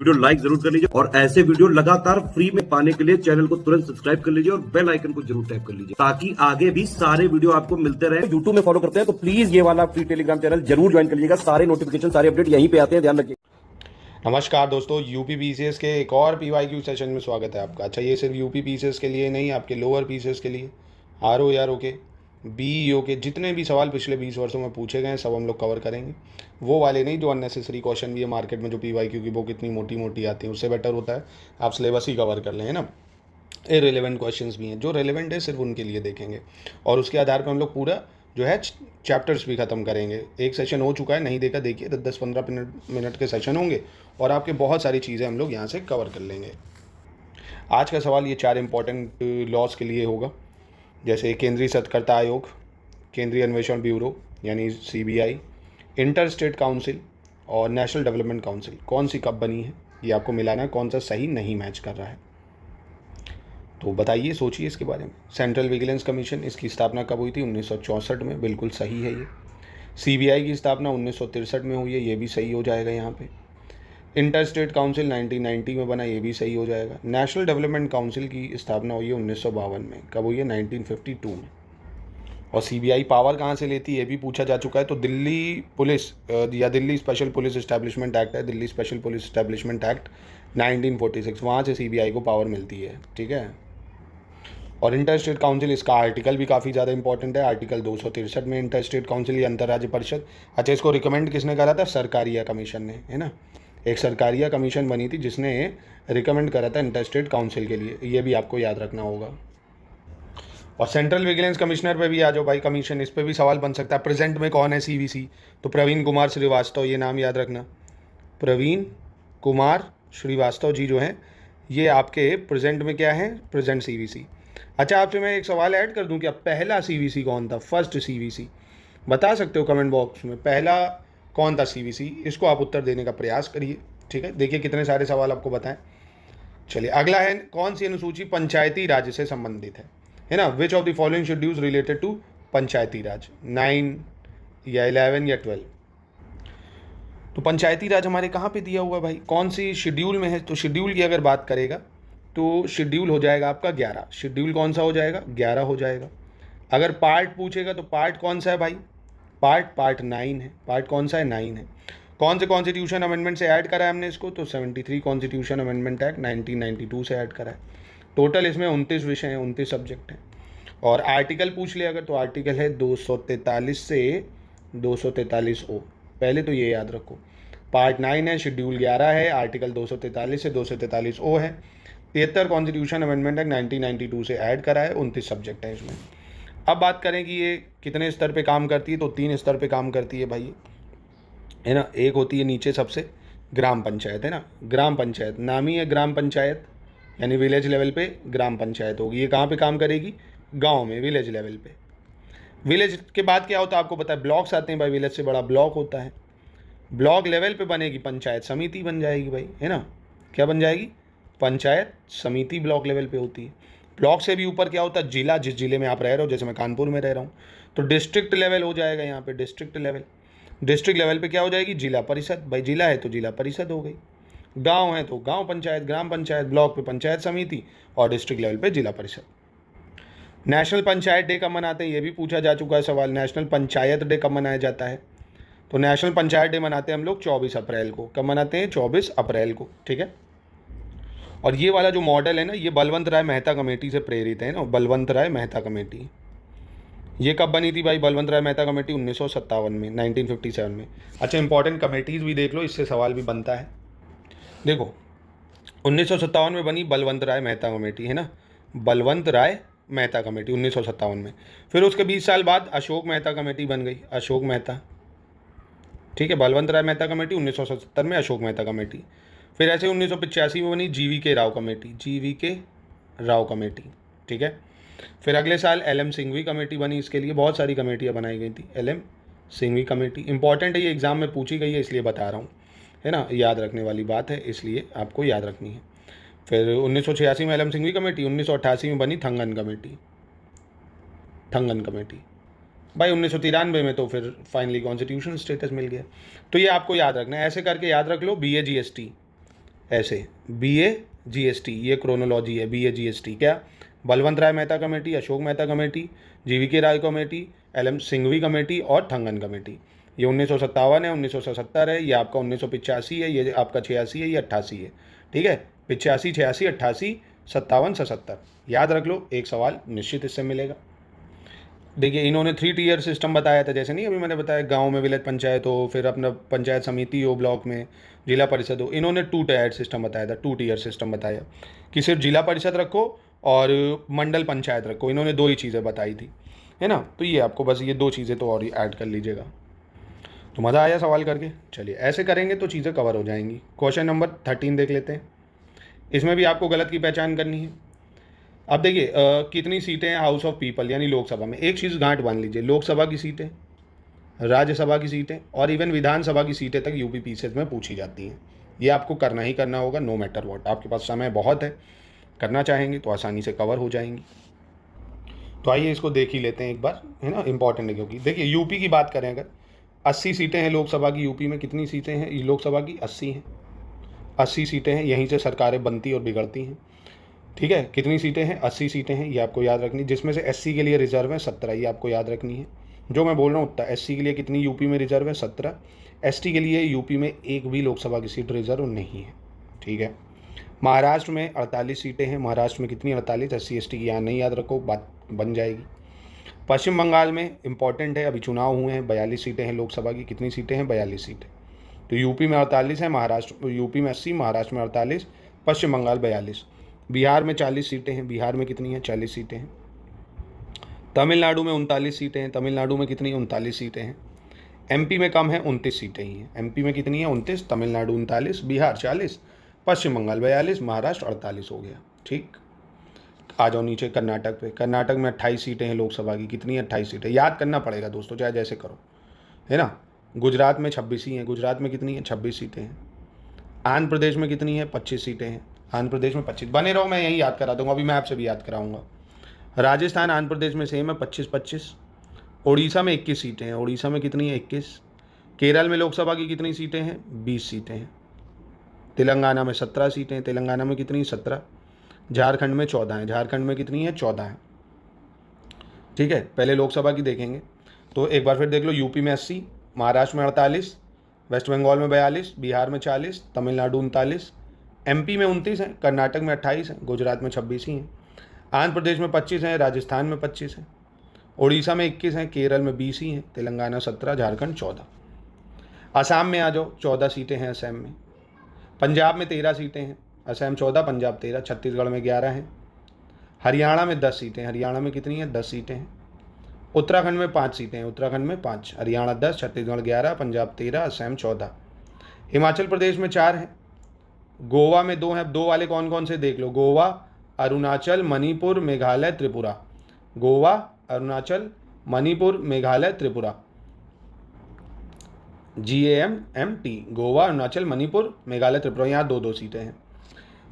Video like जरूर कर लीजिए और ऐसे वीडियो लगातार फ्री में पाने के लिए चैनल को तुरंत सब्सक्राइब कर लीजिए और बेल आइकन को जरूर टैप कर लीजिए ताकि आगे भी सारे वीडियो आपको मिलते रहे। यूट्यूब में फॉलो करते हैं तो प्लीज ये वाला फ्री टेलीग्राम चैनल जरूर ज्वाइन कर लीजिएगा। सारे नोटिफिकेशन सारे अपडेट यहीं पे आते हैं, ध्यान रखिए। नमस्कार दोस्तों, यूपी पीसीएस के एक और पीवाईक्यू सेशन में स्वागत है आपका। अच्छा, ये सिर्फ यूपी पीसीएस के लिए नहीं, आपके लोअर पीसीएस के लिए, आरओ यारो के, बीईओ के जितने भी सवाल पिछले 20 वर्षों में पूछे गए हैं सब हम लोग कवर करेंगे। वो वाले नहीं जो अननेसेसरी क्वेश्चन भी है मार्केट में, जो पीवाईक्यू की बुक इतनी मोटी मोटी आती है, उससे बेटर होता है आप सिलेबस ही कवर कर लें, है ना। इररिलेवेंट क्वेश्चंस भी हैं, जो रेलेवेंट है सिर्फ उनके लिए देखेंगे और उसके आधार पर हम लोग पूरा जो है चैप्टर्स भी ख़त्म करेंगे। एक सेशन हो चुका है, नहीं देखा देखिए, 10-15 मिनट के सेशन होंगे और आपके बहुत सारी चीज़ें हम लोग यहाँ से कवर कर लेंगे। आज का सवाल ये 4 इंपॉर्टेंट लॉज के लिए होगा, जैसे केंद्रीय सतर्कता आयोग, केंद्रीय अन्वेषण ब्यूरो यानी सीबीआई, इंटर स्टेट काउंसिल और नेशनल डेवलपमेंट काउंसिल कौन सी कब बनी है, ये आपको मिलाना है, कौन सा सही नहीं मैच कर रहा है। तो बताइए, सोचिए इसके बारे में। सेंट्रल विजिलेंस कमीशन, इसकी स्थापना कब हुई थी? 1964 में, बिल्कुल सही है ये। सीबीआई की स्थापना 1963 में हुई है, ये भी सही हो जाएगा यहाँ पे। इंटर स्टेट काउंसिल 1990 में बना, ये भी सही हो जाएगा। नेशनल डेवलपमेंट काउंसिल की स्थापना हुई है 1952 में, कब हुई है? 1952 में। और सीबीआई पावर कहाँ से लेती है ये भी पूछा जा चुका है, तो दिल्ली पुलिस या Delhi special police establishment act है, Delhi special police establishment act 1946, वहाँ से सीबीआई को पावर मिलती है, ठीक है। और इंटर स्टेट काउंसिल, इसका आर्टिकल भी काफ़ी ज़्यादा इंपॉर्टेंट है, आर्टिकल 263 में इंटर स्टेट काउंसिल या अंतर्राज्य परिषद। अच्छा, इसको रिकमेंड किसने करा था? सरकारिया कमीशन ने, है ना। एक सरकारिया कमीशन बनी थी जिसने रिकमेंड करा था इंटर स्टेट काउंसिल के लिए, ये भी आपको याद रखना होगा। और सेंट्रल विजिलेंस कमिश्नर पे भी आ जाओ भाई, कमीशन, इस पर भी सवाल बन सकता है। प्रेजेंट में कौन है सीवीसी? तो प्रवीण कुमार श्रीवास्तव, ये नाम याद रखना। प्रवीण कुमार श्रीवास्तव जी जो हैं, ये आपके प्रेजेंट में क्या है? Present CVC. अच्छा, आपसे मैं एक सवाल ऐड कर दूं, क्या पहला सीवीसी कौन था? फर्स्ट सीवीसी बता सकते हो कमेंट बॉक्स में, पहला कौन था सीवीसी? इसको आप उत्तर देने का प्रयास करिए, ठीक है। देखिए कितने सारे सवाल आपको बताएं। चलिए, अगला है, कौन सी अनुसूची पंचायती राज से संबंधित है ना। Which of the following schedules related to Panchayati Raj? 9 या 11 या 12? तो पंचायती राज हमारे कहाँ पे दिया हुआ है भाई, कौन सी शेड्यूल में है? तो शेड्यूल की अगर बात करेगा तो शेड्यूल हो जाएगा आपका 11। शेड्यूल कौन सा हो जाएगा? 11 हो जाएगा। अगर पार्ट पूछेगा तो पार्ट कौन सा है भाई? पार्ट 9 है। पार्ट कौन सा है? 9 है। कौन से कॉन्स्टिट्यूशन अमेंडमेंट से ऐड करा है हमने इसको? तो 73 कॉन्स्टिट्यूशन अमेंडमेंट एक्ट 1992 से ऐड करा है। टोटल इसमें 29 विषय हैं, 29 सब्जेक्ट हैं। और आर्टिकल पूछ ले अगर, तो आर्टिकल है 243 से 243 ओ, पहले तो ये याद रखो। पार्ट 9 है, शेड्यूल 11 है, आर्टिकल 243 से 243 ओ है। 73 कॉन्स्टिट्यूशन अमेंडमेंट एक्ट 1992 से ऐड करा है, 29 सब्जेक्ट है इसमें। अब बात करें कि ये कितने स्तर पे काम करती है, तो 3 स्तर पे काम करती है भाई, है ना। एक होती है नीचे सबसे ग्राम पंचायत, है ना। ग्राम पंचायत नाम ही है ग्राम पंचायत, यानी विलेज लेवल पे ग्राम पंचायत होगी। ये कहाँ पे काम करेगी? गाँव में, विलेज लेवल पे। विलेज के बाद क्या होता है आपको पता है? ब्लॉक्स आते हैं भाई, विलेज से बड़ा ब्लॉक होता है। ब्लॉक लेवल पे बनेगी पंचायत समिति बन जाएगी भाई, है ना। क्या बन जाएगी? पंचायत समिति ब्लॉक लेवल पे होती है। ब्लॉक से भी ऊपर क्या होता है? जिला, जिस जिले में आप रह रहे हो, जैसे मैं कानपुर में रह रहा हूँ, तो डिस्ट्रिक्ट लेवल हो जाएगा यहाँ पे, डिस्ट्रिक्ट लेवल। डिस्ट्रिक्ट लेवल पे क्या हो जाएगी? जिला परिषद भाई, जिला है तो जिला परिषद हो गई। गांव है तो गांव पंचायत, ग्राम पंचायत, ब्लॉक पे पंचायत समिति और डिस्ट्रिक्ट लेवल पे जिला परिषद। नेशनल पंचायत डे कब मनाते हैं? ये भी पूछा जा चुका है सवाल। नेशनल पंचायत डे कब मनाया जाता है? तो नेशनल पंचायत डे मनाते हैं हम लोग 24 अप्रैल को। कब मनाते हैं? 24 अप्रैल को, ठीक है। और ये वाला जो मॉडल है ना, ये बलवंत राय मेहता कमेटी से प्रेरित है ना, बलवंत राय मेहता कमेटी। ये कब बनी थी भाई बलवंत राय मेहता कमेटी? 1957 में, 1957 में। अच्छा, इंपॉर्टेंट कमेटीज़ भी देख लो, इससे सवाल भी बनता है। देखो, 1957 में बनी बलवंत राय मेहता कमेटी, है ना, बलवंत राय मेहता कमेटी 1957 में। फिर उसके 20 साल बाद अशोक मेहता कमेटी बन गई, अशोक मेहता, ठीक है। बलवंत राय मेहता कमेटी 1970 में, अशोक मेहता कमेटी। फिर ऐसे 1985 में बनी GVK Rao committee, GVK Rao committee, ठीक है। फिर अगले साल एलएम सिंघवी कमेटी बनी, इसके लिए बहुत सारी कमेटियाँ बनाई गई थी। एलएम सिंघवी कमेटी इंपॉर्टेंट है, ये एग्जाम में पूछी गई है इसलिए बता रहा हूँ, है ना, याद रखने वाली बात है, इसलिए आपको याद रखनी है। फिर 1986 में एलएम सिंघवी कमेटी, 1988 में बनी थंगन कमेटी, थंगन कमेटी भाई। 1993 में तो फिर फाइनली कॉन्स्टिट्यूशन स्टेटस मिल गया। तो ये आपको याद रखना है, ऐसे करके याद रख लो। BAGST ऐसे BA GST, ये क्रोनोलॉजी है BA GST। क्या? Balwant Rai Mehta committee, Ashok Mehta committee, GVK Rao committee, LM Singhvi committee और थंगन कमेटी। ये 1957 है, 1970 है, ये आपका 1985 है, ये आपका 86 है, ये 88 है। ठीक है, 85, 86, 88, 57, 77 याद रख लो। एक सवाल निश्चित इससे मिलेगा। देखिए इन्होंने 3 टियर सिस्टम बताया था, जैसे नहीं अभी मैंने बताया गांव में विलेज पंचायत हो, फिर अपना पंचायत समिति हो, ब्लॉक में जिला परिषद हो। इन्होंने 2 टायर सिस्टम बताया था, 2 टियर सिस्टम बताया कि सिर्फ जिला परिषद रखो और मंडल पंचायत रखो। इन्होंने 2 ही चीज़ें बताई थी, है ना। तो ये आपको बस ये 2 चीज़ें तो और ही ऐड कर लीजिएगा। तो मज़ा आया सवाल करके। चलिए ऐसे करेंगे तो चीज़ें कवर हो जाएंगी। क्वेश्चन नंबर 13 देख लेते हैं। इसमें भी आपको गलत की पहचान करनी है। अब देखिए कितनी सीटें हैं हाउस ऑफ पीपल यानी लोकसभा में। एक चीज़ गांठ बांध लीजिए, लोकसभा की सीटें, राज्यसभा की सीटें और इवन विधानसभा की सीटें तक यूपी पीसीएस में पूछी जाती हैं। ये आपको करना ही करना होगा, नो मैटर वॉट। आपके पास समय बहुत है, करना चाहेंगे तो आसानी से कवर हो जाएंगी। तो आइए इसको देख ही लेते हैं एक बार, है ना, इंपॉर्टेंट है। क्योंकि देखिए यूपी की बात करें अगर 80 सीटें हैं लोकसभा की। यूपी में कितनी सीटें हैं लोकसभा की? 80 हैं। 80 सीटें हैं, यहीं से सरकारें बनती और बिगड़ती हैं। ठीक है, कितनी सीटें हैं? 80 सीटें हैं, ये आपको याद रखनी। जिसमें से SC के लिए रिजर्व है 17, ये आपको याद रखनी है। जो मैं बोल रहा हूँ उतना। SC के लिए कितनी यूपी में रिजर्व है? 17। ST के लिए यूपी में एक भी लोकसभा की सीट रिजर्व नहीं है। ठीक है, महाराष्ट्र में 48 सीटें हैं। महाराष्ट्र में कितनी? 48। SC ST की यहाँ नहीं याद रखो, बात बन जाएगी। पश्चिम बंगाल में इंपॉर्टेंट है, अभी चुनाव हुए हैं, 42 सीटें हैं लोकसभा की। कितनी सीटें हैं? 42 सीटें। तो यूपी में 48 है, महाराष्ट्र यूपी में 80, महाराष्ट्र में 48, पश्चिम बंगाल 42। बिहार में 40 सीटें हैं। बिहार में कितनी हैं? 40 सीटें हैं। तमिलनाडु में 39 सीटें हैं। तमिलनाडु में कितनी? 39 सीटें हैं। MP में कम है, 29 सीटें ही हैं। MP में कितनी है? 29। तमिलनाडु 39, बिहार 40, पश्चिम बंगाल 42, महाराष्ट्र 48 हो गया। ठीक, आ जाओ नीचे कर्नाटक पे। कर्नाटक में 28 सीटें हैं लोकसभा की। कितनी? 28 सीटें। याद करना पड़ेगा दोस्तों, चाहे जैसे करो, है ना। गुजरात में 26 ही हैं। गुजरात में कितनी है? 26 सीटें हैं। आंध्र प्रदेश में कितनी है? 25 सीटें हैं। आंध्र प्रदेश में 25। बने रहो, मैं यही याद करा दूंगा, अभी मैं आपसे भी याद कराऊंगा। राजस्थान आंध्र प्रदेश में सेम है, 25-25। उड़ीसा में 21 सीटें हैं। उड़ीसा में कितनी है? 21। केरल में लोकसभा की कितनी सीटें हैं? 20 सीटें हैं। तेलंगाना में 17 सीटें हैं। तेलंगाना में कितनी? 17। झारखंड में 14 हैं। झारखंड में कितनी है? 14 है। ठीक है, पहले लोकसभा की देखेंगे तो एक बार फिर देख लो। यूपी में 80, महाराष्ट्र में 48, वेस्ट बंगाल में 42, बिहार में 40, तमिलनाडु 39, MP में 29 हैं, कर्नाटक में 28 हैं, गुजरात में 26 ही हैं, आंध्र प्रदेश में 25 हैं, राजस्थान में 25 हैं, उड़ीसा में 21 हैं, केरल में 20 ही हैं, तेलंगाना 17, झारखंड 14। असम में आ जाओ, 14 सीटें हैं असम में। पंजाब में 13 सीटें हैं। असम 14, पंजाब 13, छत्तीसगढ़ में 11 हैं। हरियाणा में 10 सीटें हैं। हरियाणा में कितनी है? 10 सीटें हैं। उत्तराखंड में 5 सीटें हैं। उत्तराखंड में 5, हरियाणा 10, छत्तीसगढ़ 11, पंजाब 13, असम 14। हिमाचल प्रदेश में 4 हैं। गोवा में 2 हैं। 2 वाले कौन कौन से देख लो। गोवा, अरुणाचल, मणिपुर, मेघालय, त्रिपुरा। गोवा, अरुणाचल, मणिपुर, मेघालय, त्रिपुरा। GAMMT, गोवा, अरुणाचल, मणिपुर, मेघालय, त्रिपुरा। यहाँ 2-2 सीटें हैं।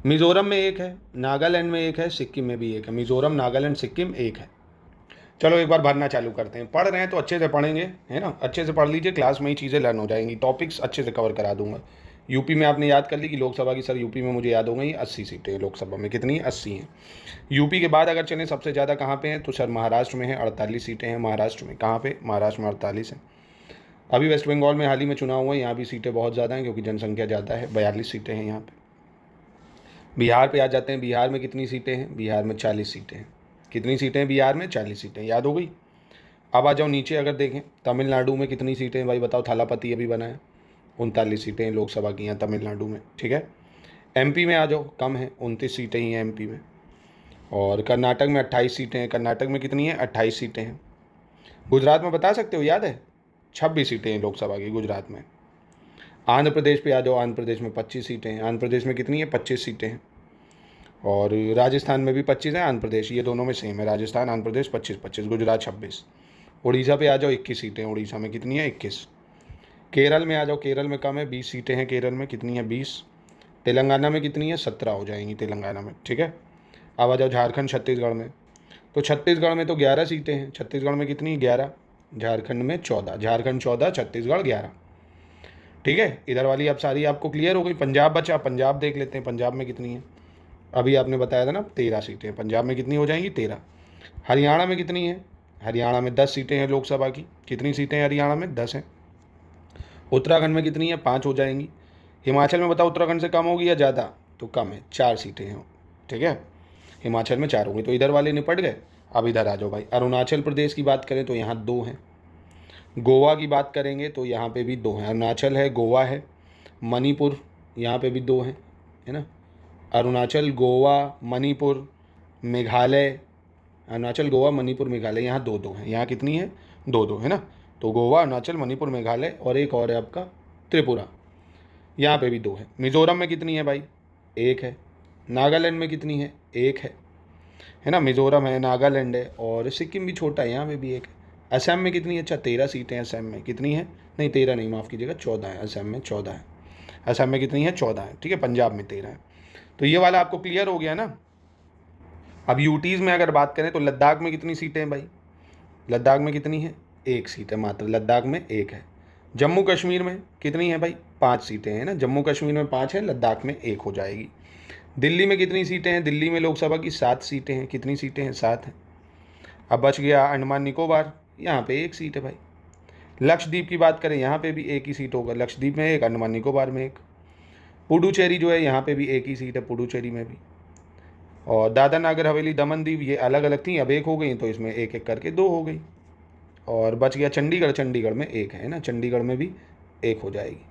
मिजोरम में 1 है, नागालैंड में 1 है, सिक्किम में भी 1 है। मिजोरम, नागालैंड, सिक्किम 1 है। चलो एक बार भरना चालू करते हैं। पढ़ रहे हैं तो अच्छे से पढ़ेंगे, है ना। अच्छे से पढ़ लीजिए, क्लास में ही चीज़ें लर्न हो जाएंगी। टॉपिक्स अच्छे से कवर करा दूंगा। यूपी में आपने याद कर ली कि लोकसभा की, सर यूपी में मुझे याद हो गई 80 सीटें हैं लोकसभा में। कितनी? 80 हैं। यूपी के बाद अगर चलें सबसे ज़्यादा कहाँ पे हैं तो सर महाराष्ट्र में है, 48 सीटें हैं महाराष्ट्र में। कहाँ पे? महाराष्ट्र में 48 हैं। अभी वेस्ट बंगाल में हाल ही में चुनाव हुआ है, यहाँ भी सीटें बहुत ज़्यादा हैं क्योंकि जनसंख्या ज़्यादा है, 42 सीटें हैं यहाँ पर। बिहार पे आ जाते हैं। बिहार में कितनी सीटें हैं? बिहार में 40 सीटें हैं। कितनी सीटें हैं बिहार में? 40 सीटें। याद हो गई। अब आ जाओ नीचे, अगर देखें तमिलनाडु में कितनी सीटें हैं भाई बताओ। थालापति अभी बना है, 39 सीटें हैं लोकसभा की यहाँ तमिलनाडु में। ठीक है, MP में आ जाओ, कम है, 29 सीटें ही हैं MP में। और कर्नाटक में 28 सीटें हैं। कर्नाटक में कितनी है? 28 सीटें हैं। गुजरात में बता सकते हो, याद है? 26 सीटें हैं लोकसभा की गुजरात में। आंध्र प्रदेश पे आ जाओ। आंध्र प्रदेश में 25 सीटें हैं। आंध्र प्रदेश में कितनी है? 25 सीटें हैं। और राजस्थान में भी 25 है, आंध्र प्रदेश, ये दोनों में सेम है। राजस्थान, आंध्र प्रदेश 25-25, गुजरात 26। उड़ीसा पे आ जाओ, 21 सीटें। उड़ीसा में कितनी है? 21। केरल में आ जाओ। केरल में कम है, 20 सीटें हैं केरल में। कितनी है? 20। तेलंगाना में कितनी है? 17 हो जाएंगी तेलंगाना में। ठीक है, अब आ जाओ झारखंड, छत्तीसगढ़ में। तो छत्तीसगढ़ में तो 11 सीटें हैं। छत्तीसगढ़ में कितनी? 11। झारखंड में 14। झारखंड 14, छत्तीसगढ़ 11। ठीक है, इधर वाली अब सारी आपको क्लियर हो गई। पंजाब बचा, पंजाब देख लेते हैं पंजाब में कितनी है। अभी आपने बताया था ना 13 सीटें हैं, पंजाब में कितनी हो जाएंगी 13। हरियाणा में कितनी है, हरियाणा में 10 सीटें हैं लोकसभा की। कितनी सीटें हैं हरियाणा में, 10 हैं। उत्तराखंड में कितनी है, 5 हो जाएंगी। हिमाचल में बताओ उत्तराखंड से कम होगी या ज़्यादा, तो कम है, 4 सीटें हैं। ठीक है, हिमाचल में 4 होंगी, तो इधर वाले निपट गए। अब इधर आ जाओ भाई, अरुणाचल प्रदेश की बात करें तो यहाँ 2 हैं। गोवा की बात करेंगे तो यहाँ पे भी 2 हैं। अरुणाचल है, गोवा है, मणिपुर यहाँ पे भी 2 हैं, है ना। अरुणाचल, गोवा, मणिपुर, मेघालय, अरुणाचल, गोवा, मणिपुर, मेघालय, यहाँ 2-2 हैं। यहाँ कितनी है, 2-2 है ना। तो गोवा, अरुणाचल, मणिपुर, मेघालय और एक और है आपका त्रिपुरा, यहाँ पे भी 2 है। मिज़ोरम में कितनी है भाई, 1 है। नागालैंड में कितनी है, 1 है ना। मिज़ोरम है, नागालैंड है और सिक्किम भी छोटा है, यहाँ पे भी 1 है। असम में कितनी है, अच्छा 13 सीटें हैं असम में। कितनी है, नहीं 13 नहीं, माफ़ कीजिएगा 14 है, असम में 14 है। असम में कितनी है, 14 है। ठीक है, पंजाब में 13 है। तो ये वाला आपको क्लियर हो गया ना। अब यूटीज़ में अगर बात करें तो लद्दाख में कितनी सीटें हैं भाई, लद्दाख में कितनी है, 1 सीट है मात्र, लद्दाख में 1 है। जम्मू कश्मीर में कितनी है भाई, 5 सीटें हैं ना। जम्मू कश्मीर में 5 है, लद्दाख में 1 हो जाएगी। दिल्ली में कितनी सीटें हैं, दिल्ली में लोकसभा की 7 सीटें हैं। कितनी सीटें हैं, 7 हैं। अब बच गया अंडमान निकोबार, यहाँ पे 1 सीट है भाई। लक्षद्वीप की बात करें, यहाँ पे भी 1 ही सीट होगा, लक्षद्वीप में 1, अंडमान निकोबार में 1। पुडुचेरी जो है यहाँ पे भी 1 ही सीट है, पुडुचेरी में भी। और दादरा नागर हवेली, दमन दीव ये अलग अलग थी, अब 1 हो गई, तो इसमें 1-1 करके 2 हो गई। और बच गया चंडीगढ़, चंडीगढ़ में 1 है ना, चंडीगढ़ में भी 1 हो जाएगी।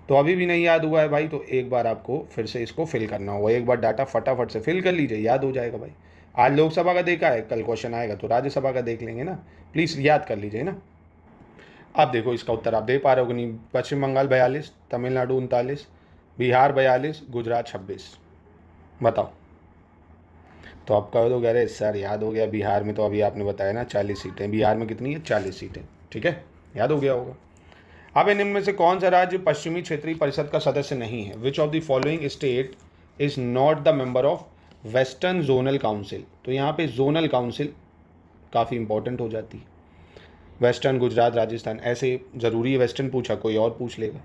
तो अभी भी नहीं याद हुआ है भाई, तो एक बार आपको फिर से इसको फिल करना होगा। एक बार डाटा फटाफट से फिल कर लीजिए, याद हो जाएगा भाई। आज लोकसभा का देखा है, कल क्वेश्चन आएगा तो राज्यसभा का देख लेंगे ना, प्लीज़ याद कर लीजिए ना। अब देखो इसका उत्तर आप दे पा रहे हो कि नहीं। पश्चिम बंगाल 42, तमिलनाडु 39, बिहार 42, गुजरात 26। बताओ। तो आप कह दो अरे सर याद हो गया, बिहार में तो अभी आपने बताया ना 40 सीटें, बिहार में कितनी है, 40 सीटें। ठीक है, याद हो गया होगा। अब इन में से कौन सा राज्य पश्चिमी क्षेत्रीय परिषद का सदस्य नहीं है। विच of the following state is not the member of western zonal council. तो यहाँ पे जोनल काउंसिल काफ़ी इंपॉर्टेंट हो जाती है। वेस्टर्न, गुजरात, राजस्थान, ऐसे ज़रूरी है वेस्टर्न पूछा, कोई और पूछ लेगा।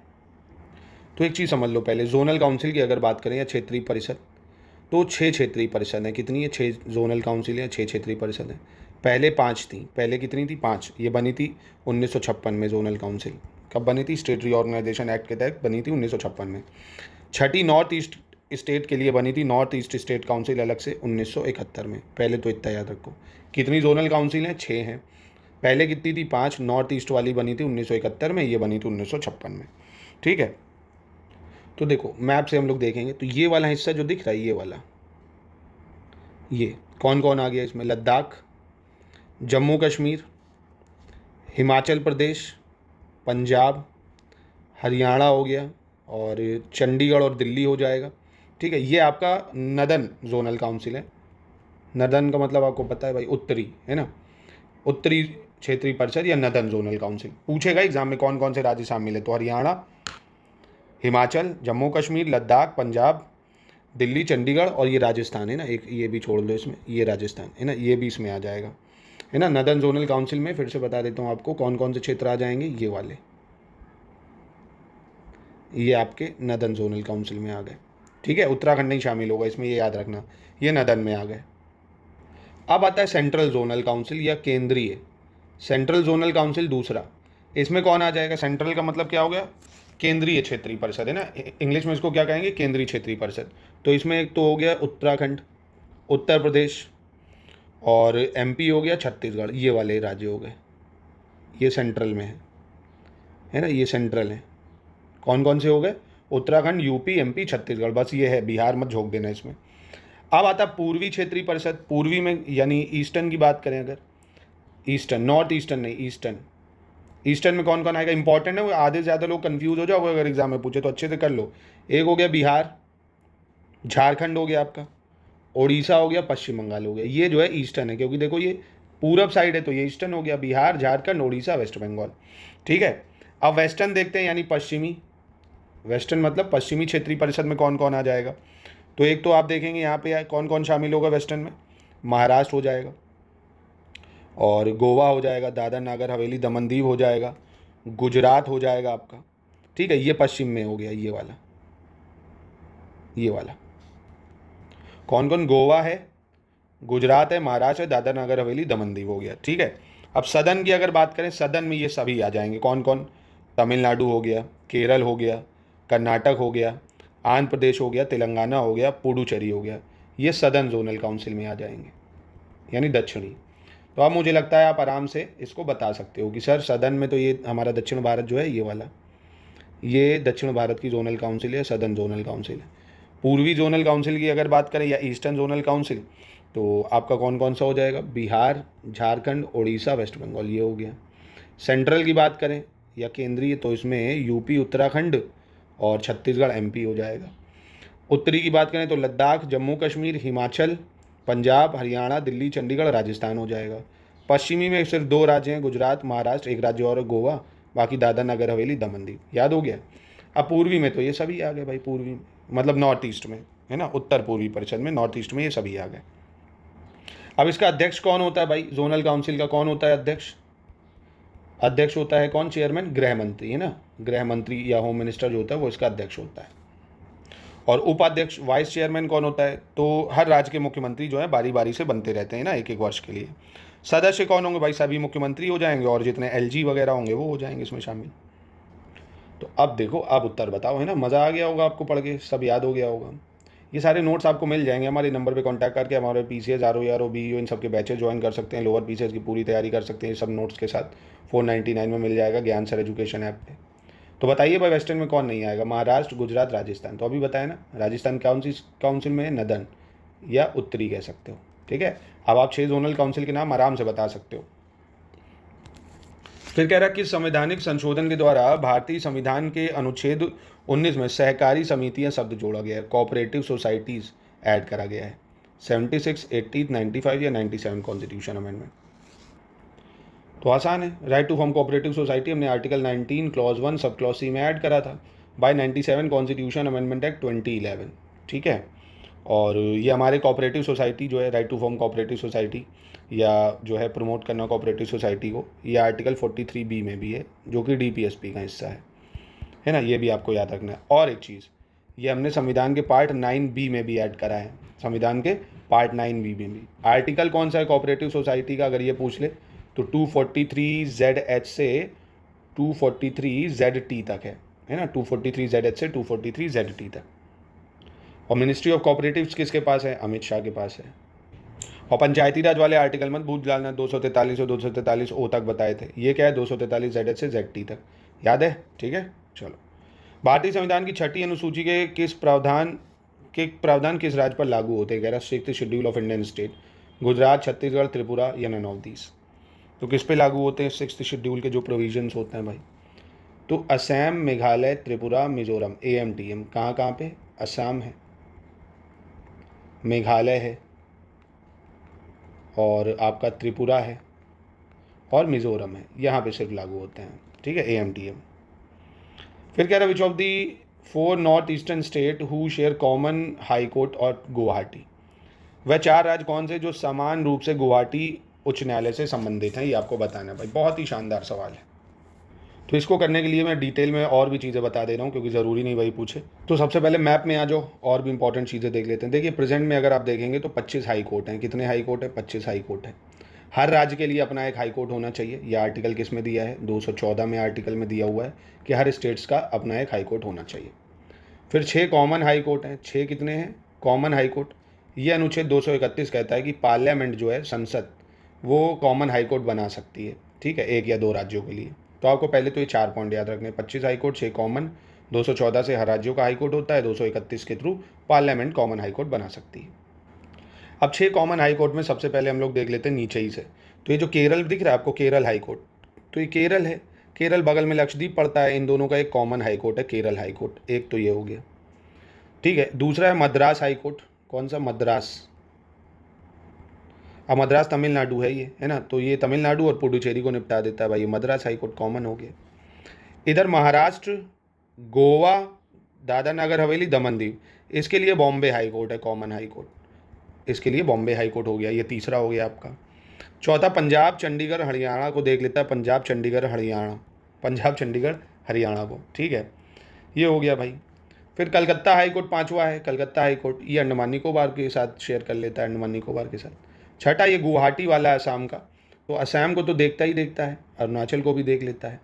तो एक चीज़ समझ लो पहले, जोनल काउंसिल की अगर बात करें या क्षेत्रीय परिषद, तो 6 क्षेत्रीय परिषद हैं। कितनी है, 6 जोनल काउंसिल है, 6 क्षेत्रीय परिषद हैं। पहले 5 थी, पहले कितनी थी, 5। ये बनी थी 1956 में जोनल काउंसिल। कब बनी थी, स्टेट रीऑर्गेनाइजेशन एक्ट के तहत बनी थी 1956 में। छठी नॉर्थ ईस्ट स्टेट के लिए बनी थी, नॉर्थ ईस्ट स्टेट काउंसिल अलग से 1971 में। पहले तो इतना याद रखो। कितनी जोनल काउंसिल हैं, 6 हैं। पहले कितनी थी, 5। नॉर्थ ईस्ट वाली बनी थी 1971 में, ये बनी थी 1956 में। ठीक है, तो देखो मैप से हम लोग देखेंगे तो ये वाला हिस्सा जो दिख रहा है, ये वाला, ये कौन कौन आ गया इसमें, लद्दाख, जम्मू कश्मीर, हिमाचल प्रदेश, पंजाब, हरियाणा हो गया और चंडीगढ़ और दिल्ली हो जाएगा। ठीक है, ये आपका नदन जोनल काउंसिल है। नदन का मतलब आपको पता है भाई, उत्तरी, है ना, उत्तरी क्षेत्रीय परिषद या नदन जोनल काउंसिल। पूछेगा एग्जाम में कौन कौन से राज्य शामिल है, तो हरियाणा, हिमाचल, जम्मू कश्मीर, लद्दाख, पंजाब, दिल्ली, चंडीगढ़ और ये राजस्थान है ना, एक ये भी छोड़ दो इसमें, ये राजस्थान है ना, ये भी इसमें आ जाएगा, है ना। नदन जोनल काउंसिल में फिर से बता देता हूँ आपको कौन कौन से क्षेत्र आ जाएंगे, ये वाले, ये आपके नदन जोनल काउंसिल में आ गए। ठीक है, उत्तराखंड नहीं शामिल होगा इसमें, ये याद रखना, ये नदन में आ गए। अब आता है सेंट्रल जोनल काउंसिल या केंद्रीय। सेंट्रल जोनल काउंसिल दूसरा, इसमें कौन आ जाएगा, सेंट्रल का मतलब क्या हो गया, केंद्रीय क्षेत्रीय परिषद, है ना। इंग्लिश में इसको क्या कहेंगे, केंद्रीय क्षेत्रीय परिषद। तो इसमें एक तो हो गया उत्तराखंड, उत्तर प्रदेश और एमपी हो गया, छत्तीसगढ़, ये वाले राज्य हो गए, ये सेंट्रल में है ना, ये सेंट्रल है। कौन कौन से हो गए, उत्तराखंड, यूपी, एमपी, छत्तीसगढ़, बस ये है, बिहार मत झोंक देना इसमें। अब आता पूर्वी क्षेत्रीय परिषद। पूर्वी में यानी ईस्टर्न की बात करें अगर, ईस्टर्न, नॉर्थ ईस्टर्न नहीं, ईस्टर्न। ईस्टर्न में कौन कौन आएगा, इंपॉर्टेंट है, वो आधे से ज़्यादा लोग कंफ्यूज हो जाओगे अगर एग्जाम में पूछे तो अच्छे से कर लो। एक हो गया बिहार, झारखंड हो गया आपका, उड़ीसा हो गया, पश्चिम बंगाल हो गया, ये जो है ईस्टर्न है, क्योंकि देखो ये पूरब साइड है तो ये ईस्टर्न हो गया, बिहार, झारखंड, उड़ीसा, वेस्ट बंगाल। ठीक है, अब वेस्टर्न देखते हैं, यानी पश्चिमी। वेस्टर्न मतलब पश्चिमी क्षेत्रीय परिषद में कौन कौन आ जाएगा, तो एक तो आप देखेंगे यहाँ पे कौन कौन शामिल होगा वेस्टर्न में, महाराष्ट्र हो जाएगा और गोवा हो जाएगा, दादरा नागर हवेली, दमन दीव हो जाएगा, गुजरात हो जाएगा आपका। ठीक है, ये पश्चिम में हो गया, ये वाला, ये वाला। कौन कौन? गोवा है, गुजरात है, महाराष्ट्र है, दादरा नगर हवेली, दमन दीव हो गया। ठीक है, अब सदन की अगर बात करें, सदन में ये सभी आ जाएंगे। कौन कौन? तमिलनाडु हो गया, केरल हो गया, कर्नाटक हो गया, आंध्र प्रदेश हो गया, तेलंगाना हो गया, पुडुचेरी हो गया। ये सदन जोनल काउंसिल में आ जाएंगे, यानी दक्षिणी। तो अब मुझे लगता है आप आराम से इसको बता सकते हो कि सर सदन में तो ये हमारा दक्षिण भारत जो है, ये वाला, ये दक्षिण भारत की जोनल काउंसिल है, सदन जोनल काउंसिल है। पूर्वी जोनल काउंसिल की अगर बात करें या ईस्टर्न जोनल काउंसिल, तो आपका कौन कौन सा हो जाएगा? बिहार, झारखंड, उड़ीसा, वेस्ट बंगाल, ये हो गया। सेंट्रल की बात करें या केंद्रीय, तो इसमें यूपी, उत्तराखंड और छत्तीसगढ़, एमपी हो जाएगा। उत्तरी की बात करें तो लद्दाख, जम्मू कश्मीर, हिमाचल, पंजाब, हरियाणा, दिल्ली, चंडीगढ़, राजस्थान हो जाएगा। पश्चिमी में सिर्फ 2 राज्य हैं, गुजरात, महाराष्ट्र, एक राज्य और गोवा, बाकी दादरा नगर हवेली, दमन दीव। याद हो गया? अब पूर्वी में तो ये सभी आ गए भाई, पूर्वी मतलब नॉर्थ ईस्ट में, है ना, उत्तर पूर्वी परिषद में, नॉर्थ ईस्ट में ये सभी आ गए। अब इसका अध्यक्ष कौन होता है भाई? जोनल काउंसिल का कौन होता है अध्यक्ष? अध्यक्ष होता है कौन? चेयरमैन, गृह मंत्री, है ना, गृह मंत्री या होम मिनिस्टर जो होता है वो इसका अध्यक्ष होता है। और उपाध्यक्ष, वाइस चेयरमैन कौन होता है? तो हर राज्य के मुख्यमंत्री जो है बारी बारी से बनते रहते हैं ना, एक एक वर्ष के लिए। सदस्य कौन होंगे भाई? सभी मुख्यमंत्री हो जाएंगे और जितने एलजी वगैरह होंगे वो हो जाएंगे इसमें शामिल। तो अब देखो, अब उत्तर बताओ, है ना, मज़ा आ गया होगा आपको पढ़ के, सब याद हो गया होगा। ये सारे नोट्स आपको मिल जाएंगे हमारे नंबर पे कांटेक्ट करके। हमारे पीसीएस, आरओ, बीईओ इन सब के बैचेज ज्वाइन कर सकते हैं, लोअर पीसीएस की पूरी तैयारी कर सकते हैं सब नोट्स के साथ। 499 में मिल जाएगा ज्ञान सर एजुकेशन ऐप पे। तो बताइए भाई, वेस्टर्न में कौन नहीं आएगा? महाराष्ट्र, गुजरात, राजस्थान। तो अभी बताया ना, राजस्थान कौन सी काउंसिल में है? नदन या उत्तरी कह सकते हो। ठीक है, अब आप 6 जोनल काउंसिल के नाम आराम से बता सकते हो। फिर कह रहा है कि संवैधानिक संशोधन के द्वारा भारतीय संविधान के अनुच्छेद 19 में सहकारी समितियां शब्द जोड़ा गया है, कोऑपरेटिव सोसाइटीज ऐड करा गया है। 76, 80, 95 या 97 कॉन्स्टिट्यूशन अमेंडमेंट। तो आसान है, right to form cooperative society हमने article 19 clause 1 sub clause C में ऐड करा था बाय 97 कॉन्स्टिट्यूशन अमेंडमेंट एक्ट 2011। ठीक है, और ये हमारे कोऑपरेटिव सोसाइटी जो है, right to form cooperative society या जो है प्रमोट करना कोऑपरेटिव सोसाइटी को, ये आर्टिकल 43B में भी है जो कि डीपीएसपी का हिस्सा है ना, ये भी आपको याद रखना है। और एक चीज़, ये हमने संविधान के पार्ट 9B में भी ऐड करा है, संविधान के पार्ट 9B में भी। आर्टिकल कौन सा है कोऑपरेटिव सोसाइटी का अगर ये पूछ ले तो 243ZH से 243ZT तक है ना, 243ZH से 243ZT तक। और मिनिस्ट्री ऑफ कोऑपरेटिव्स किसके पास है? अमित शाह के पास है। और पंचायती राज वाले आर्टिकल मत भूल जाना, 243 और 243 ओ तक बताए थे। ये क्या है? 243ZH से ZT तक, याद है? ठीक है, चलो। भारतीय संविधान की 6ठी अनुसूची के प्रावधान किस राज्य पर लागू होते हैं? कह रहा 6th schedule of Indian state, Gujarat, Chhattisgarh, Tripura या नन ऑफ दीज। तो किस पे लागू होते हैं 6th शेड्यूल के जो प्रोविजंस होते हैं भाई? तो असम, मेघालय, त्रिपुरा, मिजोरम, AMTM। कहाँ कहाँ पे? असम है, मेघालय है, और आपका त्रिपुरा है और मिजोरम है, यहाँ पे सिर्फ लागू होते हैं। ठीक है, AMTM। फिर कह रहा which of the 4 north eastern state who share common high court और गुवाहाटी। वह 4 राज्य कौन से जो समान रूप से गुवाहाटी उच्च न्यायालय से संबंधित हैं? ये आपको बताना है भाई, बहुत ही शानदार सवाल है। तो इसको करने के लिए मैं डिटेल में और भी चीज़ें बता दे रहा हूँ क्योंकि ज़रूरी नहीं वही पूछे। तो सबसे पहले मैप में आ जाओ और भी इंपॉर्टेंट चीज़ें देख लेते हैं। देखिए प्रेजेंट में अगर आप देखेंगे तो 25 हाई कोर्ट हैं। कितने हाई कोर्ट है? 25 हाई कोर्ट है। हर राज्य के लिए अपना एक हाई कोर्ट होना चाहिए। यह आर्टिकल किस में दिया है? 214 में आर्टिकल में दिया हुआ है कि हर स्टेट्स का अपना एक हाई कोर्ट होना चाहिए। फिर 6 कॉमन हाई कोर्ट हैं। 6 कितने हैं कॉमन हाई कोर्ट? ये अनुच्छेद 231 कहता है कि पार्लियामेंट जो है, संसद, वो कॉमन हाई कोर्ट बना सकती है। ठीक है, 1 या 2 राज्यों के लिए। तो आपको पहले तो ये 4 पॉइंट याद रखने, 25 हाई कोर्ट, 6 कॉमन, 214 से हर राज्यों का हाई कोर्ट होता है, 231 के through parliament common high court बना सकती है। अब 6 कॉमन हाई कोर्ट में सबसे पहले हम लोग देख लेते हैं नीचे ही से। तो ये जो केरल दिख रहा है आपको, केरल हाई कोर्ट, तो ये केरल है। केरल बगल में लक्षद्वीप पड़ता है, इन दोनों का एक कॉमन हाई कोर्ट है, केरल हाई कोर्ट। एक तो ये हो गया। ठीक है, दूसरा है मद्रास हाई कोर्ट। कौन सा? मद्रास। अब मद्रास तमिलनाडु है ये, है ना, तो ये तमिलनाडु और पुडुचेरी को निपटा देता है भाई, ये मद्रास हाई कोर्ट कॉमन हो गया। इधर महाराष्ट्र, गोवा, दादरा नगर हवेली, दमन दीव, इसके लिए बॉम्बे हाई कोर्ट है, कॉमन हाई कोर्ट, इसके लिए बॉम्बे हाई कोर्ट हो गया। ये तीसरा हो गया आपका। चौथा पंजाब, चंडीगढ़, हरियाणा को देख लेता है, पंजाब, चंडीगढ़, हरियाणा, पंजाब, चंडीगढ़, हरियाणा को। ठीक है, ये हो गया भाई। फिर कलकत्ता हाई कोर्ट पाँचवा है, कलकत्ता हाई कोर्ट, ये अंडमान निकोबार के साथ शेयर कर लेता है, अंडमान निकोबार के साथ। छठा ये गुवाहाटी वाला है असम का, तो असम को तो देखता ही देखता है, अरुणाचल को भी देख लेता है,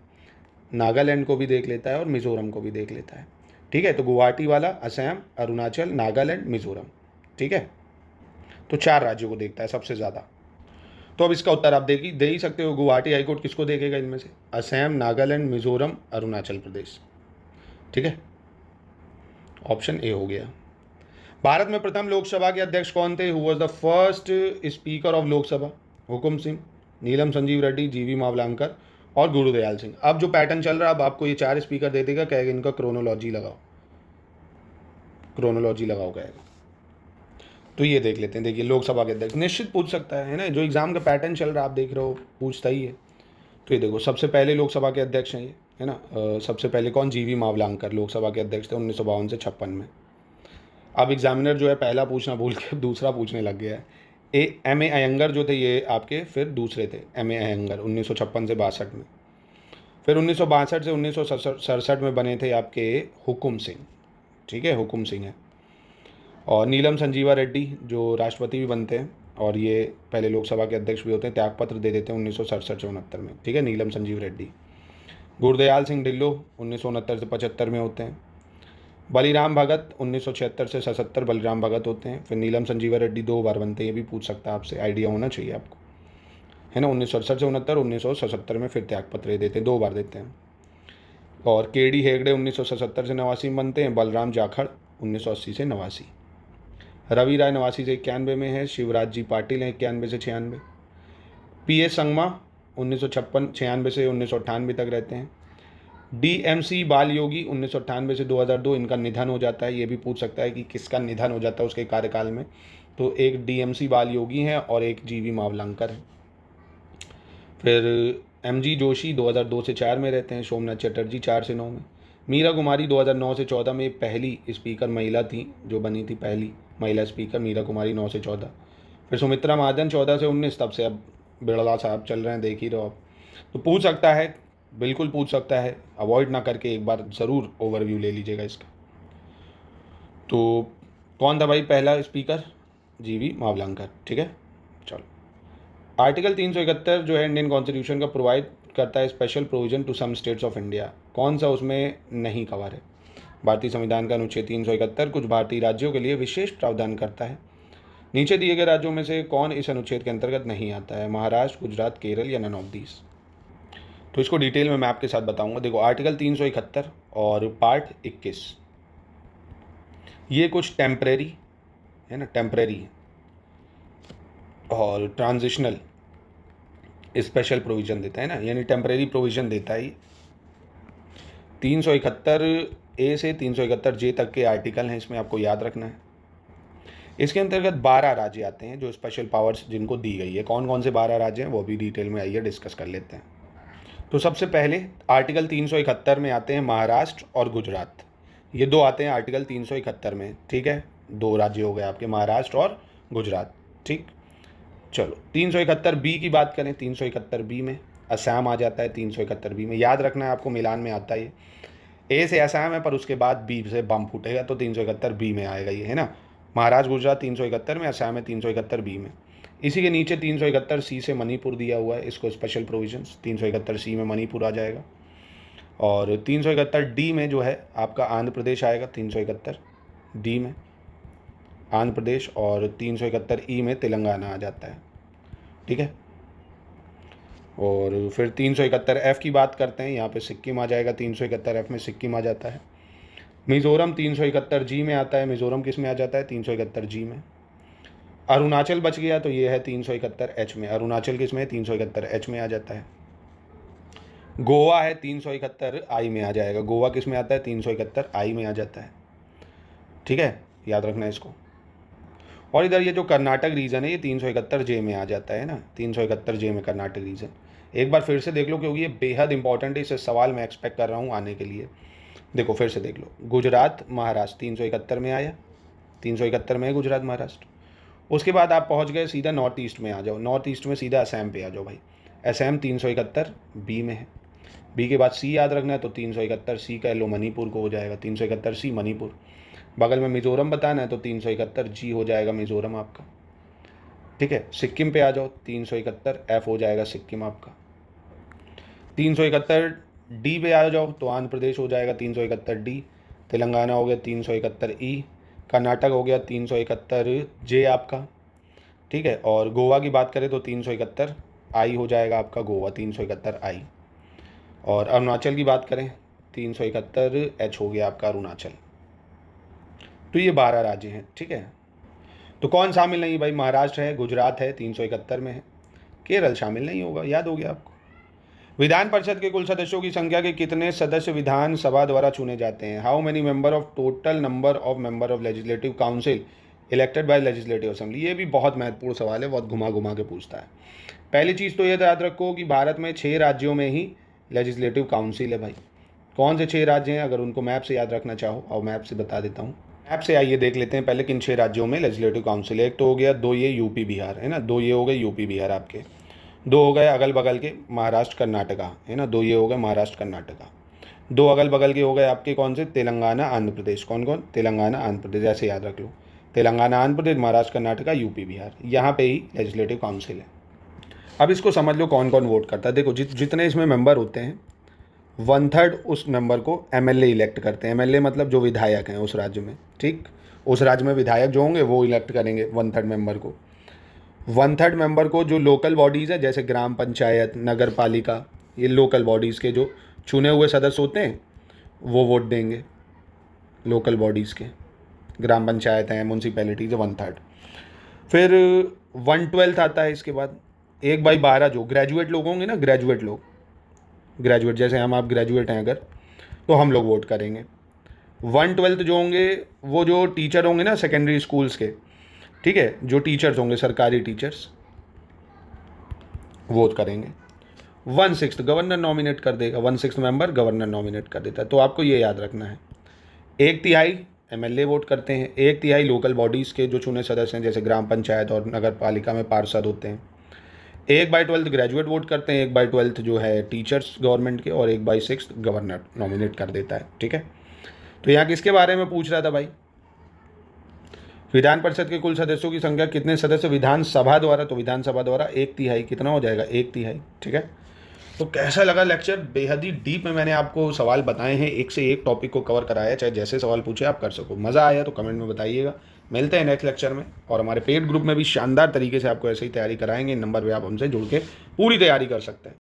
नागालैंड को भी देख लेता है और मिज़ोरम को भी देख लेता है। ठीक है, तो गुवाहाटी वाला, असम, अरुणाचल, नागालैंड, मिज़ोरम। ठीक है, तो 4 राज्यों को देखता है सबसे ज़्यादा। तो अब इसका उत्तर आप दे ही सकते हो, गुवाहाटी हाईकोर्ट किसको देखेगा इनमें से? असम, नागालैंड, मिज़ोरम, अरुणाचल प्रदेश। ठीक है, ऑप्शन ए हो गया। भारत में प्रथम लोकसभा के अध्यक्ष कौन थे? Who was the first speaker of Lok Sabha? Hukam Singh, Neelam Sanjiva Reddy, G V Mavalankar और गुरुदयाल सिंह। अब जो पैटर्न चल रहा है, अब आपको ये 4 स्पीकर दे देगा, कहेगा इनका क्रोनोलॉजी लगाओ, क्रोनोलॉजी लगाओ कहेगा। तो ये देख लेते हैं। देखिए, लोकसभा के अध्यक्ष निश्चित पूछ सकता है ना, जो एग्जाम का पैटर्न चल रहा है आप देख रहे हो, पूछता ही है। तो ये देखो, सबसे पहले लोकसभा के अध्यक्ष हैं ये, है ना। सबसे पहले कौन? जीवी मावलंकर लोकसभा के अध्यक्ष थे 1952 से 56 में। अब एग्जामिनर जो है पहला पूछना भूल के दूसरा पूछने लग गया है। एम.ए. अयंगर जो थे ये आपके फिर दूसरे थे, एम.ए. अयंगर 1956 से 62 में। फिर 1962 से 1967 में बने थे आपके हुकुम सिंह। ठीक है, हुकुम सिंह है। और नीलम संजीवा रेड्डी जो राष्ट्रपति भी बनते हैं और ये पहले लोकसभा के अध्यक्ष भी होते हैं, त्यागपत्र दे देते हैं 1967 से 69 में। ठीक है, नीलम संजीव रेड्डी। गुरदयाल सिंह ढिल्लो 1969 से 75 में होते हैं। बलिराम भगत 1976 से 77 बलिराम भगत होते हैं। फिर नीलम संजीवा रेड्डी 2 बार बनते हैं, ये भी पूछ सकता है आपसे, आइडिया होना चाहिए आपको, है ना। 1967 से 69, 1977 में फिर त्यागपत्र देते हैं, 2 बार देते हैं। और के.डी. हेगड़े 1977 से 89 में बनते हैं। बलराम जाखड़ 1980 से 89। रवि राय 89 से 91 में है। शिवराज जी पाटिल हैं 91 से 96। पी.एस. संगमा 1996 से 1998 तक रहते हैं। डी.एम.सी. बाल योगी 1998 से 2002, इनका निधन हो जाता है। ये भी पूछ सकता है कि किसका निधन हो जाता है उसके कार्यकाल में। तो एक डी.एम.सी. बाल योगी हैं और एक जी.वी. मावलंकर है। फिर एम.जी. जोशी 2002 से 4 में रहते हैं। सोमनाथ चटर्जी 4 से 9 में। मीरा कुमारी 2009 से 14 में पहली स्पीकर महिला थी जो बनी थी, पहली महिला स्पीकर मीरा कुमारी 9 से 14। फिर सुमित्रा महाजन 14 से 19, तब से अब बिड़ला साहब चल रहे हैं, देख ही रहो आप। तो पूछ सकता है, बिल्कुल पूछ सकता है, अवॉइड ना करके एक बार ज़रूर ओवरव्यू ले लीजिएगा इसका। तो कौन था भाई पहला स्पीकर? जी.वी. मावलंकर। ठीक है, चलो। आर्टिकल 371 जो है इंडियन कॉन्स्टिट्यूशन का प्रोवाइड करता है special provision to some states of India. कौन सा उसमें नहीं कवर है? भारतीय संविधान का अनुच्छेद 371 कुछ भारतीय राज्यों के लिए विशेष प्रावधान करता है। नीचे दिए गए राज्यों में से कौन इस अनुच्छेद के अंतर्गत नहीं आता है? महाराष्ट्र, गुजरात, केरल या नन ऑफ दीज? तो इसको डिटेल में मैं आपके साथ बताऊंगा। देखो, आर्टिकल 371 और पार्ट 21 ये कुछ टेम्परेरी है ना, टेम्परेरी और ट्रांजिशनल स्पेशल प्रोविज़न देता है ना, यानी टेम्परेरी प्रोविज़न देता है। 371 ए से 371 जे तक के आर्टिकल हैं, इसमें आपको याद रखना है। इसके अंतर्गत 12 राज्य आते हैं जो स्पेशल पावर्स जिनको दी गई है। कौन कौन से 12 राज्य हैं वो भी डिटेल में आइए डिस्कस कर लेते हैं। तो सबसे पहले आर्टिकल 371 में आते हैं महाराष्ट्र और गुजरात, ये 2 आते हैं आर्टिकल 371 में। ठीक है, 2 राज्य हो गए आपके, महाराष्ट्र और गुजरात। ठीक, चलो 371 बी की बात करें। 371 बी में असम आ जाता है। 371 बी में याद रखना है आपको, मिलान में आता है। ए से असम है पर उसके बाद बी से बम फूटेगा, तो 371 बी में आएगा ये, है ना। महाराष्ट्र गुजरात 371 में, असम है 371 बी में। इसी के नीचे 371 सी से मणिपुर दिया हुआ है, इसको स्पेशल प्रोविजंस। 371 सी में मणिपुर आ जाएगा। और 371 डी में जो है आपका आंध्र प्रदेश आएगा। 371 डी में आंध्र प्रदेश और 371 ई में तेलंगाना आ जाता है। ठीक है, और फिर 371 एफ की बात करते हैं, यहाँ पे सिक्किम आ जाएगा। 371 एफ में सिक्किम आ जाता है। मिज़ोरम 371 जी में आता है। मिज़ोरम किस में आ जाता है? 371 जी में। अरुणाचल बच गया तो ये है 371 एच में। अरुणाचल किस में? 371 एच में आ जाता है। गोवा है 371 आई में आ जाएगा। गोवा किस में आता है? 371 आई में आ जाता है। ठीक है, याद रखना है इसको। और इधर ये जो कर्नाटक रीजन है ये 371 जे में आ जाता है ना, 371 जे में कर्नाटक रीजन। एक बार फिर से देख लो क्योंकि ये बेहद इंपॉर्टेंट है, इससे सवाल मैं एक्सपेक्ट कर रहा हूँ आने के लिए। देखो फिर से देख लो, गुजरात महाराष्ट्र 371 में आया, 371 में है गुजरात महाराष्ट्र। उसके बाद आप पहुँच गए सीधा नॉर्थ ईस्ट में आ जाओ। नॉर्थ ईस्ट में सीधा असम पे आ जाओ भाई। असम 371 बी में है। बी के बाद सी याद रखना है तो 371 सी कह लो, मणिपुर को हो जाएगा 371 सी मणिपुर। बगल में मिजोरम बताना है तो 371 जी हो जाएगा मिजोरम आपका। ठीक है, सिक्किम पे आ जाओ 371 एफ हो जाएगा सिक्किम आपका। 371 डी पे आ जाओ तो आंध्र प्रदेश हो जाएगा 371 डी। तेलंगाना हो गया 371 ई। कर्नाटक हो गया 371 जे आपका। ठीक है, और गोवा की बात करें तो 371 आई हो जाएगा आपका गोवा 371 आई। और अरुणाचल की बात करें 371 एच हो गया आपका अरुणाचल। तो ये 12 राज्य हैं। ठीक है, तो कौन शामिल नहीं भाई? महाराष्ट्र है, गुजरात है 371 में है, केरल शामिल नहीं होगा, याद हो गया आपको। विधान परिषद के कुल सदस्यों की संख्या के कितने सदस्य विधानसभा द्वारा चुने जाते हैं? How many member of total number of member of legislative council elected by legislative assembly? ये भी बहुत महत्वपूर्ण सवाल है, बहुत घुमा घुमा के पूछता है। पहली चीज़ तो ये याद रखो कि भारत में 6 राज्यों में ही लेजिस्लेटिव काउंसिल है भाई। कौन से 6 राज्य हैं अगर उनको मैप से याद रखना चाहो, और मैप से बता देता हूँ। मैप से आइए देख लेते हैं पहले किन 6 राज्यों में लेजिस्लेटिव काउंसिल है। एक तो हो गया 2 ये यूपी बिहार है ना, 2 ये हो गए यूपी बिहार आपके। 2 हो गए अगल बगल के महाराष्ट्र कर्नाटका है ना, 2 ये हो गए महाराष्ट्र कर्नाटका। 2 अगल बगल के हो गए आपके कौन से? तेलंगाना आंध्र प्रदेश। कौन कौन? तेलंगाना आंध्र प्रदेश, ऐसे याद रख लो। तेलंगाना आंध्र प्रदेश महाराष्ट्र कर्नाटका यूपी बिहार, यहाँ पे ही लेजिस्लेटिव काउंसिल है। अब इसको समझ लो कौन कौन वोट करता है। देखो जितने इसमें मेंबर होते हैं 1/3 उस मेंबर को एमएलए इलेक्ट करते हैं। एमएलए मतलब जो विधायक हैं उस राज्य में। ठीक, उस राज्य में विधायक जो होंगे वो इलेक्ट करेंगे 1/3 मेंबर को। 1/3 मेंबर को जो लोकल बॉडीज़ है जैसे ग्राम पंचायत, नगर पालिका, ये लोकल बॉडीज़ के जो चुने हुए सदस्य होते हैं वो वोट देंगे। लोकल बॉडीज़ के ग्राम पंचायत हैं, म्यूनसिपैलिटीज 1/3। फिर 1/12 आता है इसके बाद 1/12 जो ग्रेजुएट लोग होंगे ना, ग्रेजुएट जैसे हम आप ग्रेजुएट हैं अगर, तो हम लोग वोट करेंगे। 1/12 जो होंगे वो जो टीचर होंगे ना सेकेंडरी स्कूल्स के, ठीक है, जो टीचर्स होंगे सरकारी टीचर्स, वोट करेंगे। 1/6 गवर्नर नॉमिनेट कर देगा, 1/6 मेंबर गवर्नर नॉमिनेट कर देता है। तो आपको ये याद रखना है 1/3 एमएलए वोट करते हैं, 1/3 लोकल बॉडीज़ के जो चुने सदस्य हैं जैसे ग्राम पंचायत और नगर पालिका में पार्षद होते हैं, 1/12 ग्रेजुएट वोट करते हैं, 1/12 जो है टीचर्स गवर्नमेंट के, और 1/6 गवर्नर नॉमिनेट कर देता है। ठीक है, तो यहाँ किसके बारे में पूछ रहा था भाई? विधान परिषद के कुल सदस्यों की संख्या कितने सदस्य विधानसभा द्वारा? तो विधानसभा द्वारा 1/3 कितना हो जाएगा? 1/3। ठीक है, तो कैसा लगा लेक्चर? बेहद ही डीप में मैंने आपको सवाल बताए हैं, एक से एक टॉपिक को कवर कराया, चाहे जैसे सवाल पूछे आप कर सको। मज़ा आया तो कमेंट में बताइएगा। मिलते हैं नेक्स्ट लेक्चर में, और हमारे पेड ग्रुप में भी शानदार तरीके से आपको ऐसे ही तैयारी कराएंगे। इन नंबर पे आप हमसे जुड़ के पूरी तैयारी कर सकते हैं।